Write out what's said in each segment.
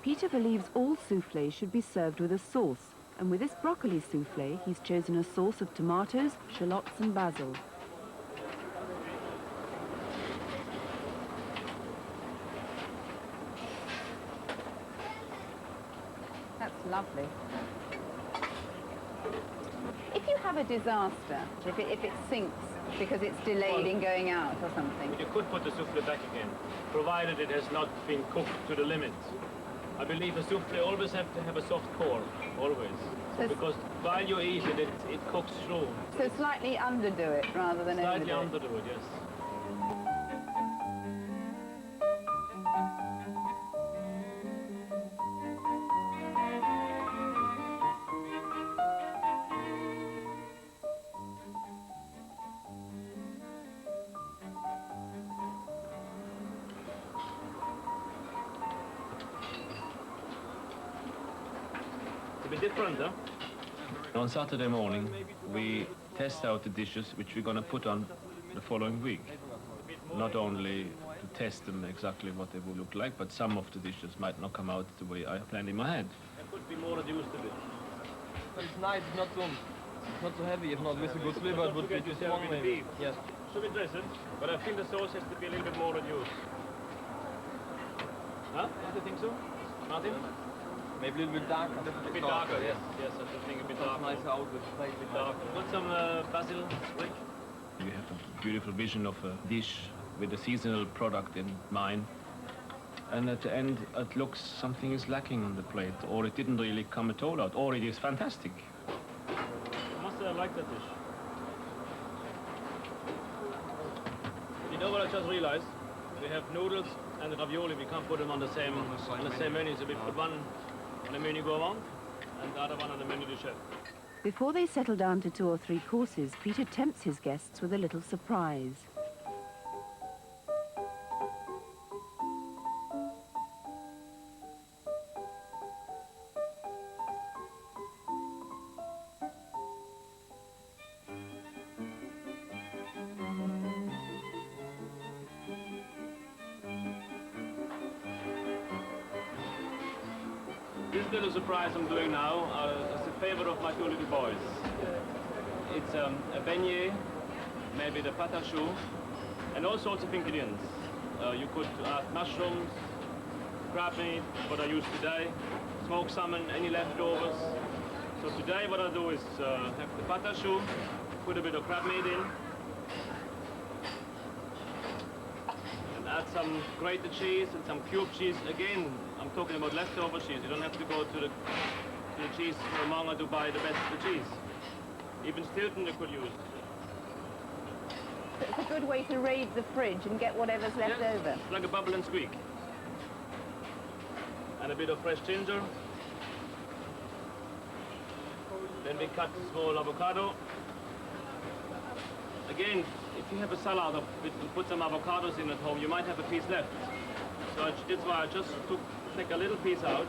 Peter believes all soufflés should be served with a sauce, and with this broccoli soufflé, he's chosen a sauce of tomatoes, shallots and basil. That's lovely. If you have a disaster, if it sinks because it's delayed in going out or something. You could put the souffle back again, provided it has not been cooked to the limit. I believe a souffle always have to have a soft core, always. So because while you eat it, it cooks through. So slightly underdo it rather than overdo it. Slightly underdo it, yes. It's a bit different, huh? On Saturday morning, we test out the dishes which we're going to put on the following week. Not only to test them exactly what they will look like, but some of the dishes might not come out the way I planned in my head. There could be more reduced a bit. But it's nice, it's not so heavy, if not with a good flavor, it would be too strong maybe. Yes. Should we dress it? But I think the sauce has to be a little bit more reduced. Huh? Do you think so? Martin? Maybe a little bit darker. A bit darker, yes. Yes, I should think a bit darker. Nice out with a bit darker. Got some basil, Rick? You have a beautiful vision of a dish with a seasonal product in mind. And at the end, it looks something is lacking on the plate, or it didn't really come at all out, or it is fantastic. I must say I like that dish. You know what I just realized? We have noodles and ravioli. We can't put them on the same menu. So we put one on the menu gourmand and the other one on the menu du chef. Before they settle down to 2 or 3 courses, Peter tempts his guests with a little surprise. This little surprise I'm doing now is a favor of my 2 little boys. It's a beignet, maybe the pâte à choux, and all sorts of ingredients. You could add mushrooms, crab meat, what I use today, smoked salmon, any leftovers. So today what I do is have the pâte à choux, put a bit of crab meat in, and add some grated cheese and some cube cheese. Again, I'm talking about leftover cheese. You don't have to go to the cheese monger to buy the best of the cheese. Even Stilton you could use. It's a good way to raid the fridge and get whatever's left over. Like a bubble and squeak. And a bit of fresh ginger. Then we cut small avocado. Again, if you have a salad of it, put some avocados in at home, you might have a piece left. So that's why I just take a little piece out.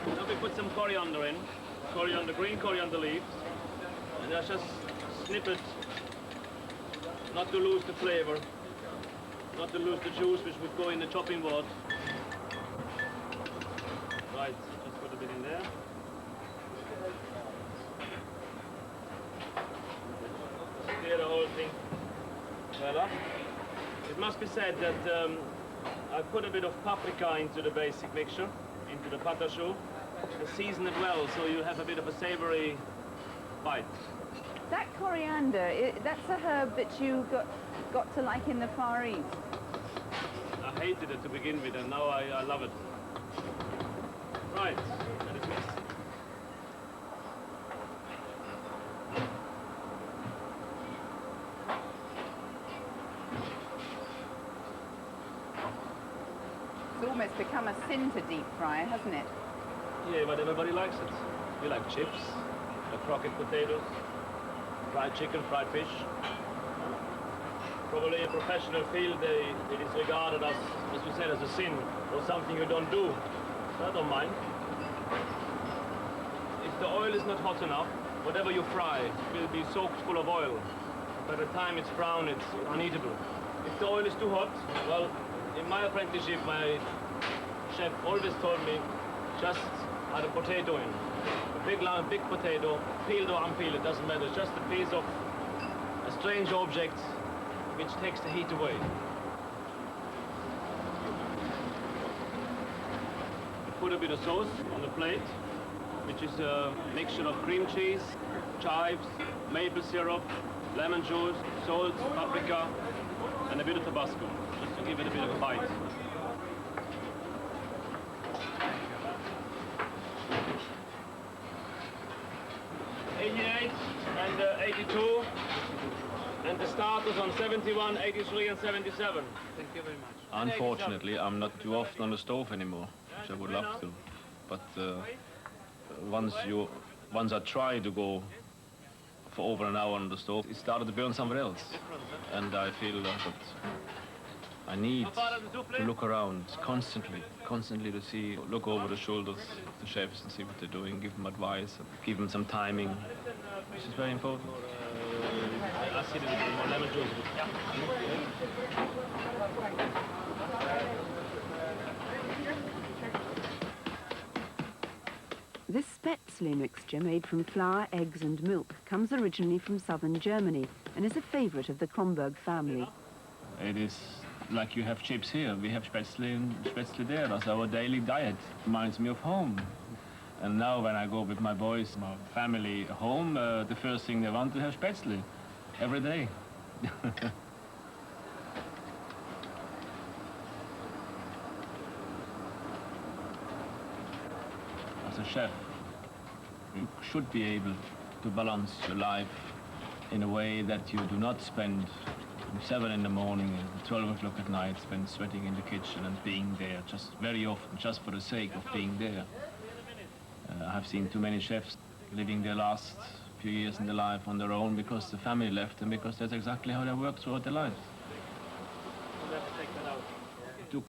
Now we put some coriander in, green coriander leaves, and I just snip it, not to lose the flavor, not to lose the juice which would go in the chopping board. Right, just put a bit in there. Stir the whole thing well up. It must be said that I put a bit of paprika into the basic mixture, into the pâte à choux, and season it well so you have a bit of a savory bite. That coriander, that's a herb that you got to like in the Far East. I hated it to begin with, and now I love it. Right, let it mix. It's almost become a sin to deep fry, hasn't it? Yeah, but everybody likes it. We like chips, the croquette potatoes, fried chicken, fried fish. Probably in a professional field, it is regarded as you said, as a sin or something you don't do. I don't mind. If the oil is not hot enough, whatever you fry will be soaked full of oil. By the time it's brown, it's uneatable. If the oil is too hot, well, in my apprenticeship, my chef always told me, just add a potato in. A big potato, peeled or unpeeled, it doesn't matter. Just a piece of a strange object which takes the heat away. Put a bit of sauce on the plate, which is a mixture of cream cheese, chives, maple syrup, lemon juice, salt, paprika, and a bit of Tabasco, just to give it a bit of a bite. And 82, and the starters on 71, 83, and 77. Thank you very much. Unfortunately, I'm not too often on the stove anymore, which I would love to. But once I try to go for over an hour on the stove, it started to burn somewhere else. And I feel that I need to look around constantly to see, look over the shoulders of the chefs and see what they're doing, give them advice, give them some timing, which is very important. I see the lemon juice. This spätzle mixture made from flour, eggs and milk comes originally from southern Germany and is a favorite of the Kromberg family. It is like you have chips here, we have spätzle there. That's our daily diet. Reminds me of home. And now when I go with my boys, my family home, the first thing they want to have spätzle every day. As a chef, you should be able to balance your life in a way that you do not spend 7 in the morning and 12 o'clock at night spent sweating in the kitchen and being there just very often, just for the sake of being there. I've seen too many chefs living their last few years in their life on their own because the family left them, because that's exactly how they work throughout their lives.